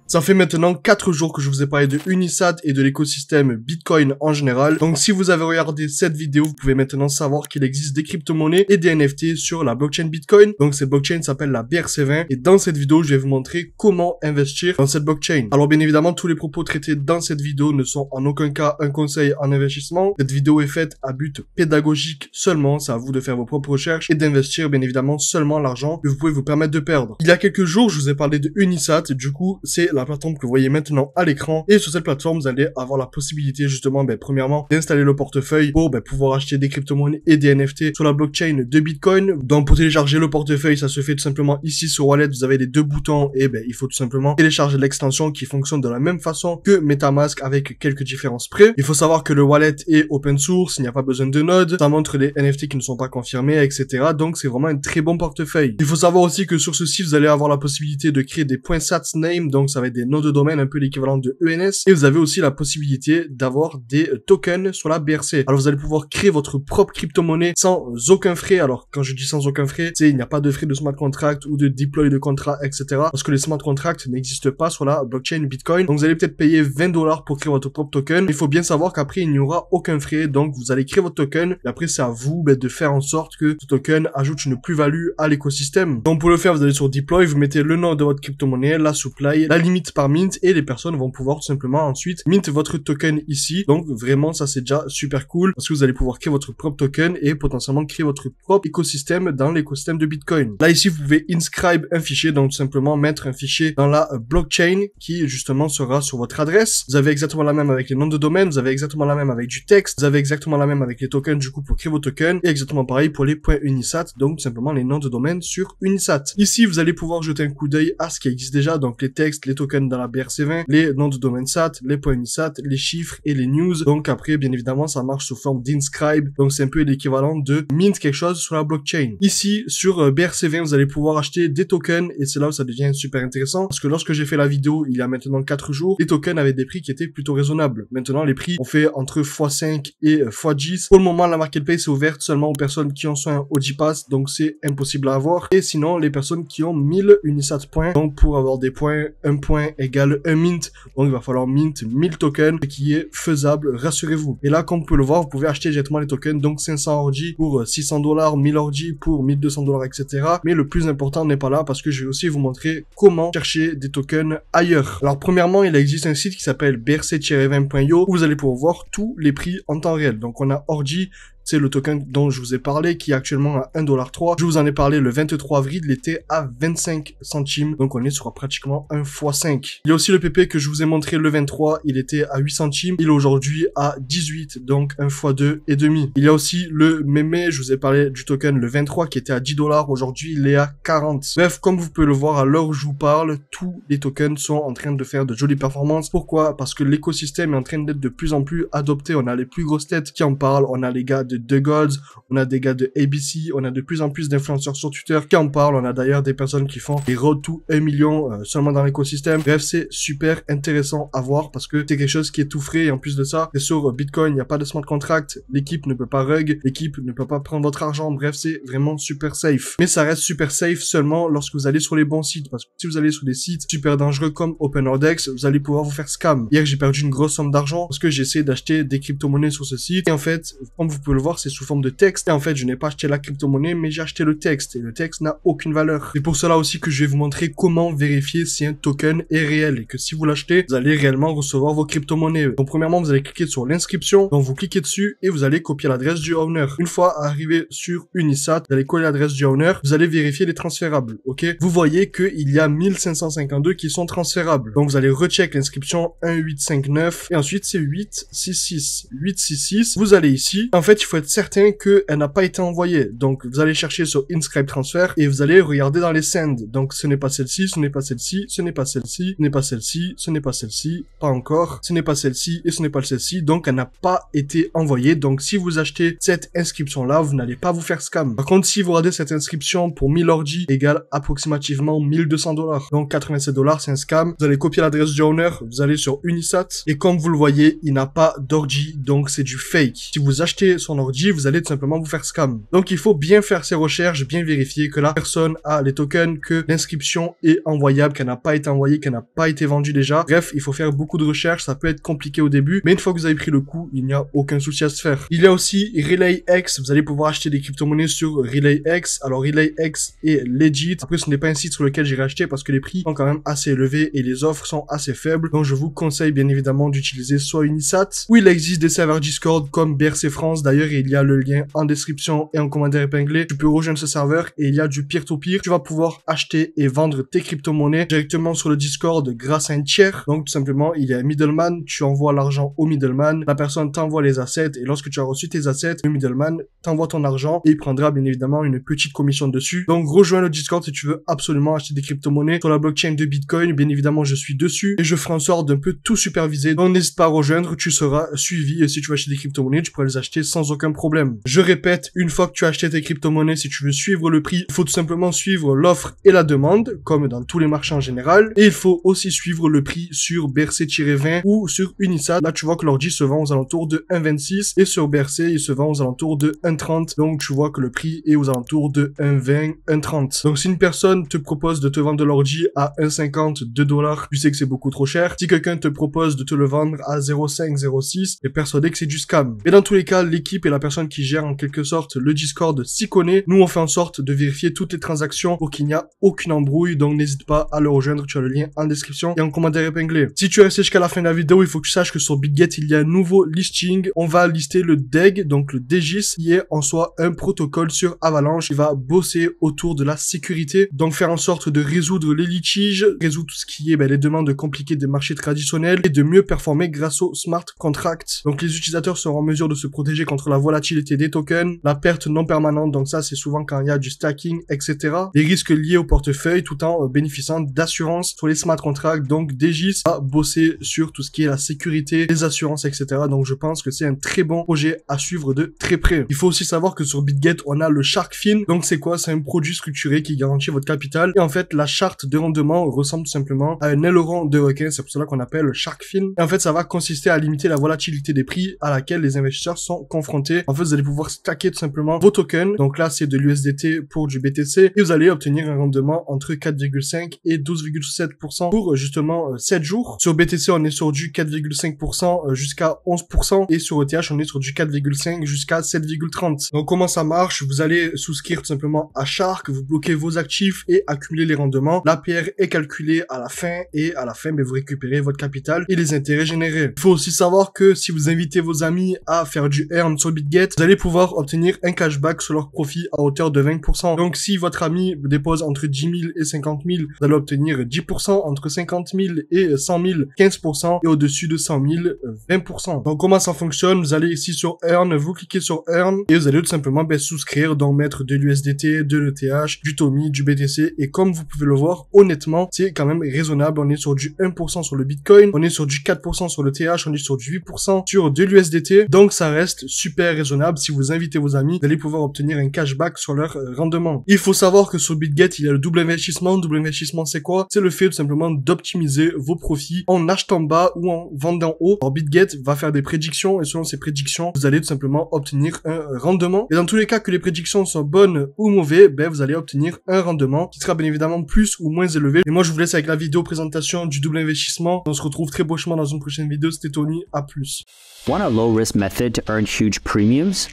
Ça fait maintenant 4 jours que je vous ai parlé de Unisat et de l'écosystème Bitcoin en général. Donc si vous avez regardé cette vidéo, vous pouvez maintenant savoir qu'il existe des crypto-monnaies et des NFT sur la blockchain Bitcoin. Donc cette blockchain s'appelle la BRC20 et dans cette vidéo, je vais vous montrer comment investir dans cette blockchain. Alors bien évidemment, tous les propos traités dans cette vidéo ne sont en aucun cas un conseil en investissement. Cette vidéo est faite à but pédagogique seulement. C'est à vous de faire vos propres recherches et d'investir bien évidemment seulement l'argent que vous pouvez vous permettre de perdre. Il y a quelques jours, je vous ai parlé de Unisat. Du coup, c'est la plateforme que vous voyez maintenant à l'écran. Et sur cette plateforme, vous allez avoir la possibilité justement, premièrement, d'installer le portefeuille pour pouvoir acheter des crypto-monnaies et des NFT sur la blockchain de Bitcoin. Donc pour télécharger le portefeuille, ça se fait tout simplement ici sur Wallet. Vous avez les deux boutons et il faut tout simplement télécharger l'extension qui fonctionne de la même façon que MetaMask avec quelques différences près. Il faut savoir que le wallet est open source, il n'y a pas besoin de node, ça montre les NFT qui ne sont pas confirmés, etc. Donc c'est vraiment un très bon portefeuille. Il faut savoir aussi que sur ce site, vous allez avoir la possibilité de créer des .sats name, donc ça va être des noms de domaine, un peu l'équivalent de ENS. Et vous avez aussi la possibilité d'avoir des tokens sur la BRC. Alors vous allez pouvoir créer votre propre crypto-monnaie sans aucun frais. Alors quand je dis sans aucun frais, c'est il n'y a pas de frais de smart contract ou de deploy de contrat, etc. Parce que les smart contracts n'existent pas sur la blockchain Bitcoin. Donc vous allez peut-être payer 20 $ pour créer votre propre token. Il faut bien savoir qu'après il n'y aura aucun frais. Donc vous allez créer votre token et après c'est à vous de faire en sorte que ce token ajoute une plus-value à l'écosystème. Donc pour le faire, vous allez sur deploy, vous mettez le nom de votre crypto-monnaie, la supply, la limite par mint et les personnes vont pouvoir tout simplement ensuite mint votre token ici. Donc vraiment ça c'est déjà super cool parce que vous allez pouvoir créer votre propre token et potentiellement créer votre propre écosystème dans l'écosystème de Bitcoin. Là ici vous pouvez inscribe un fichier, donc tout simplement mettre un fichier dans la blockchain qui justement sera sur votre adresse. Vous avez exactement la même avec les noms de domaine, vous avez exactement la même avec du texte, vous avez exactement la même avec les tokens du coup pour créer vos tokens et exactement pareil pour les .unisat, donc tout simplement les noms de domaine sur Unisat. Ici vous allez pouvoir jeter un coup d'œil à ce qui existe déjà, donc les textes, les tokens dans la BRC20, les noms de domaine SAT, les .unisat, les chiffres et les news. Donc après bien évidemment ça marche sous forme d'inscribe, donc c'est un peu l'équivalent de mint quelque chose sur la blockchain. Ici sur BRC20 vous allez pouvoir acheter des tokens et c'est là où ça devient super intéressant parce que lorsque j'ai fait la vidéo il y a maintenant 4 jours, les tokens avaient des prix qui étaient plutôt raisonnables. Maintenant les prix ont fait entre x5 et x10. Pour le moment la marketplace est ouverte seulement aux personnes qui ont soit un OG Pass, donc c'est impossible à avoir, et sinon les personnes qui ont 1000 Unisat points. Donc pour avoir des points, un point égale un mint, donc il va falloir mint 1000 tokens, ce qui est faisable, rassurez-vous. Et là comme vous pouvez le voir, vous pouvez acheter directement les tokens, donc 500 ordi pour 600 $, 1000 ordi pour 1200 $, etc. Mais le plus important n'est pas là parce que je vais aussi vous montrer comment chercher des tokens ailleurs. Alors premièrement, il existe un site qui s'appelle brc-20.io où vous allez pouvoir voir tous les prix en temps réel. Donc on a ordi, c'est le token dont je vous ai parlé, qui est actuellement à 1,3 $. Je vous en ai parlé le 23 avril, il était à 25 centimes, donc on est sur pratiquement 1 x 5. Il y a aussi le PP que je vous ai montré le 23, il était à 8 centimes, il est aujourd'hui à 18, donc 1 x 2,5. Il y a aussi le mémé, je vous ai parlé du token le 23 qui était à 10 $, aujourd'hui il est à 40. Bref, comme vous pouvez le voir à l'heure où je vous parle, tous les tokens sont en train de faire de jolies performances. Pourquoi? Parce que l'écosystème est en train d'être de plus en plus adopté, on a les plus grosses têtes qui en parlent, on a les gars de The Gods, on a des gars de ABC, on a de plus en plus d'influenceurs sur Twitter qui en parlent, on a d'ailleurs des personnes qui font des road to 1 million seulement dans l'écosystème. Bref, c'est super intéressant à voir parce que c'est quelque chose qui est tout frais et en plus de ça, c'est sur Bitcoin, il n'y a pas de smart contract, l'équipe ne peut pas rug, l'équipe ne peut pas prendre votre argent, bref, c'est vraiment super safe. Mais ça reste super safe seulement lorsque vous allez sur les bons sites, parce que si vous allez sur des sites super dangereux comme OpenOrdex, vous allez pouvoir vous faire scam. Hier, j'ai perdu une grosse somme d'argent parce que j'ai essayé d'acheter des crypto-monnaies sur ce site et en fait, comme vous pouvez le voir, c'est sous forme de texte. Et en fait, je n'ai pas acheté la crypto-monnaie, mais j'ai acheté le texte. Et le texte n'a aucune valeur. C'est pour cela aussi que je vais vous montrer comment vérifier si un token est réel. Et que si vous l'achetez, vous allez réellement recevoir vos crypto-monnaies. Donc, premièrement, vous allez cliquer sur l'inscription. Donc, vous cliquez dessus et vous allez copier l'adresse du owner. Une fois arrivé sur Unisat, vous allez coller l'adresse du owner. Vous allez vérifier les transférables. Ok? Vous voyez qu'il y a 1552 qui sont transférables. Donc, vous allez recheck l'inscription 1859. Et ensuite, c'est 866. 866. Vous allez ici. En fait, il faut être certain qu'elle n'a pas été envoyée. Donc, vous allez chercher sur Inscribe Transfer et vous allez regarder dans les send. Donc, ce n'est pas celle-ci, ce n'est pas celle-ci, ce n'est pas celle-ci, ce n'est pas celle-ci, ce n'est pas celle-ci, pas encore, ce n'est pas celle-ci et ce n'est pas celle-ci. Donc, elle n'a pas été envoyée. Donc, si vous achetez cette inscription-là, vous n'allez pas vous faire scam. Par contre, si vous regardez cette inscription pour 1000 ordi égale approximativement 1200 $. Donc, 87 $, c'est un scam. Vous allez copier l'adresse du owner, vous allez sur Unisat et comme vous le voyez, il n'a pas d'ordi, donc c'est du fake. Si vous achetez son ordi, vous allez tout simplement vous faire scam. Donc il faut bien faire ses recherches, bien vérifier que la personne a les tokens, que l'inscription est envoyable, qu'elle n'a pas été envoyée, qu'elle n'a pas été vendue déjà. Bref, il faut faire beaucoup de recherches, ça peut être compliqué au début, mais une fois que vous avez pris le coup, il n'y a aucun souci à se faire. Il y a aussi RelayX, vous allez pouvoir acheter des crypto-monnaies sur RelayX. Alors RelayX est legit. Après, ce n'est pas un site sur lequel j'irai acheter parce que les prix sont quand même assez élevés et les offres sont assez faibles. Donc je vous conseille bien évidemment d'utiliser soit Unisat, où il existe des serveurs Discord comme BRC France. D'ailleurs, il y a le lien en description et en commentaire épinglé. Tu peux rejoindre ce serveur et il y a du peer-to-peer. Tu vas pouvoir acheter et vendre tes crypto-monnaies directement sur le Discord grâce à un tiers. Donc tout simplement, il y a un middleman, tu envoies l'argent au middleman, la personne t'envoie les assets et lorsque tu as reçu tes assets, le middleman t'envoie ton argent et il prendra bien évidemment une petite commission dessus. Donc rejoins le Discord si tu veux absolument acheter des crypto-monnaies sur la blockchain de Bitcoin. Bien évidemment, je suis dessus et je ferai en sorte d'un peu tout superviser. Donc n'hésite pas à rejoindre, tu seras suivi et si tu veux acheter des crypto-monnaies, tu pourras les acheter sans aucun problème. Je répète, une fois que tu as acheté tes crypto-monnaies, si tu veux suivre le prix, il faut tout simplement suivre l'offre et la demande, comme dans tous les marchés en général. Et il faut aussi suivre le prix sur BRC-20 ou sur Unisat. Là, tu vois que l'ordi se vend aux alentours de 1,26 et sur BRC, il se vend aux alentours de 1,30. Donc, tu vois que le prix est aux alentours de 1,20, 1,30. Donc, si une personne te propose de te vendre de l'ordi à 1,50, 2 $, tu sais que c'est beaucoup trop cher. Si quelqu'un te propose de te le vendre à 0,5, 0,6, t'es persuadé que c'est du scam. Et dans tous les cas, l'équipe et la personne qui gère en quelque sorte le Discord s'y connaît. Nous, on fait en sorte de vérifier toutes les transactions pour qu'il n'y a aucune embrouille. Donc, n'hésite pas à le rejoindre. Tu as le lien en description et en commentaire épinglé. Si tu es resté jusqu'à la fin de la vidéo, il faut que tu saches que sur BitGet, il y a un nouveau listing. On va lister le DEG, donc le DGIS, qui est en soi un protocole sur Avalanche qui va bosser autour de la sécurité. Donc, faire en sorte de résoudre les litiges, résoudre tout ce qui est les demandes compliquées des marchés traditionnels et de mieux performer grâce au smart contract. Donc, les utilisateurs seront en mesure de se protéger contre la volatilité des tokens, la perte non permanente, donc ça, c'est souvent quand il y a du stacking, etc. Les risques liés au portefeuille tout en bénéficiant d'assurance sur les smart contracts. Donc, DGIS va bosser sur tout ce qui est la sécurité, les assurances, etc. Donc, je pense que c'est un très bon projet à suivre de très près. Il faut aussi savoir que sur BitGet, on a le Shark Fin. Donc, c'est quoi? C'est un produit structuré qui garantit votre capital. Et en fait, la charte de rendement ressemble tout simplement à un aileron de requin. C'est pour cela qu'on appelle le Shark Fin. Et en fait, ça va consister à limiter la volatilité des prix à laquelle les investisseurs sont confrontés. En fait, vous allez pouvoir stacker tout simplement vos tokens. Donc là, c'est de l'USDT pour du BTC. Et vous allez obtenir un rendement entre 4,5 et 12,7% pour justement 7 jours. Sur BTC, on est sur du 4,5% jusqu'à 11%. Et sur ETH, on est sur du 4,5 jusqu'à 7,30. Donc comment ça marche? Vous allez souscrire tout simplement à Shark, vous bloquez vos actifs et accumuler les rendements. L'APR est calculée à la fin et à la fin, vous récupérez votre capital et les intérêts générés. Il faut aussi savoir que si vous invitez vos amis à faire du earn sur BitGet, vous allez pouvoir obtenir un cashback sur leur profit à hauteur de 20%. Donc si votre ami dépose entre 10 000 et 50 000, vous allez obtenir 10%, entre 50 000 et 100 000, 15%, et au-dessus de 100 000, 20%. Donc comment ça fonctionne? Vous allez ici sur Earn, vous cliquez sur Earn, et vous allez tout simplement souscrire, donc mettre de l'USDT, de l'ETH, du Tommy, du BTC, et comme vous pouvez le voir, honnêtement, c'est quand même raisonnable. On est sur du 1% sur le Bitcoin, on est sur du 4% sur l'ETH, on est sur du 8% sur de l'USDT, donc ça reste super raisonnable. Si vous invitez vos amis, vous allez pouvoir obtenir un cashback sur leur rendement. Il faut savoir que sur BitGet, il y a le double investissement. Double investissement, c'est quoi? C'est le fait tout simplement d'optimiser vos profits en achetant bas ou en vendant haut. Alors BitGet va faire des prédictions et selon ces prédictions, vous allez tout simplement obtenir un rendement. Et dans tous les cas que les prédictions soient bonnes ou mauvaises, vous allez obtenir un rendement qui sera bien évidemment plus ou moins élevé. Et moi, je vous laisse avec la vidéo présentation du double investissement. On se retrouve très prochainement dans une prochaine vidéo. C'était Tony, à plus. Want a low-risk method to earn huge premiums?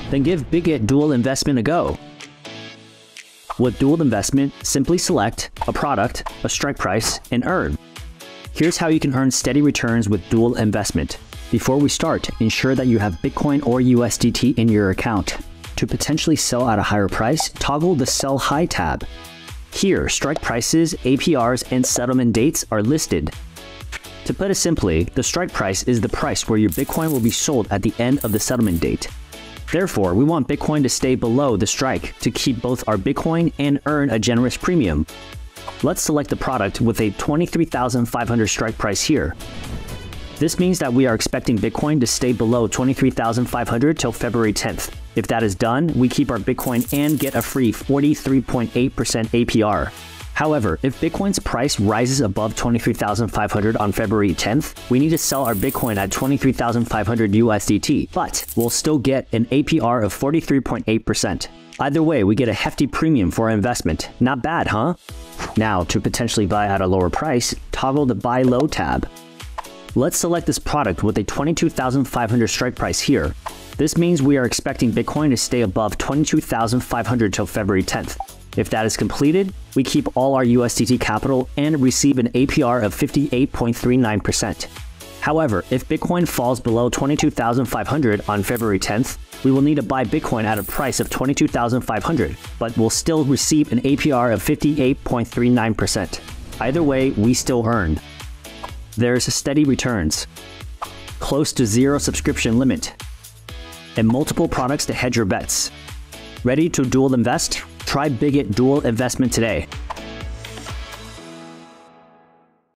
Then give BitGet Dual Investment a go. With Dual Investment, simply select a product, a strike price, and earn. Here's how you can earn steady returns with Dual Investment. Before we start, ensure that you have Bitcoin or USDT in your account. To potentially sell at a higher price, toggle the Sell High tab. Here, strike prices, APRs, and settlement dates are listed. To put it simply, the strike price is the price where your Bitcoin will be sold at the end of the settlement date. Therefore, we want Bitcoin to stay below the strike to keep both our Bitcoin and earn a generous premium. Let's select the product with a 23,500 strike price here. This means that we are expecting Bitcoin to stay below 23,500 till February 10th. If that is done, we keep our Bitcoin and get a free 43.8% APR. However, if Bitcoin's price rises above 23,500 on February 10th, we need to sell our Bitcoin at 23,500 USDT, but we'll still get an APR of 43.8%. Either way, we get a hefty premium for our investment. Not bad, huh? Now, to potentially buy at a lower price, toggle the Buy Low tab. Let's select this product with a 22,500 strike price here. This means we are expecting Bitcoin to stay above 22,500 till February 10th. If that is completed, we keep all our USDT capital and receive an APR of 58.39%. However, if Bitcoin falls below 22,500 on February 10th, we will need to buy Bitcoin at a price of 22,500, but we'll still receive an APR of 58.39%. Either way, we still earned. There's steady returns, close to zero subscription limit, and multiple products to hedge your bets. Ready to dual invest? Try Bigot Dual Investment today.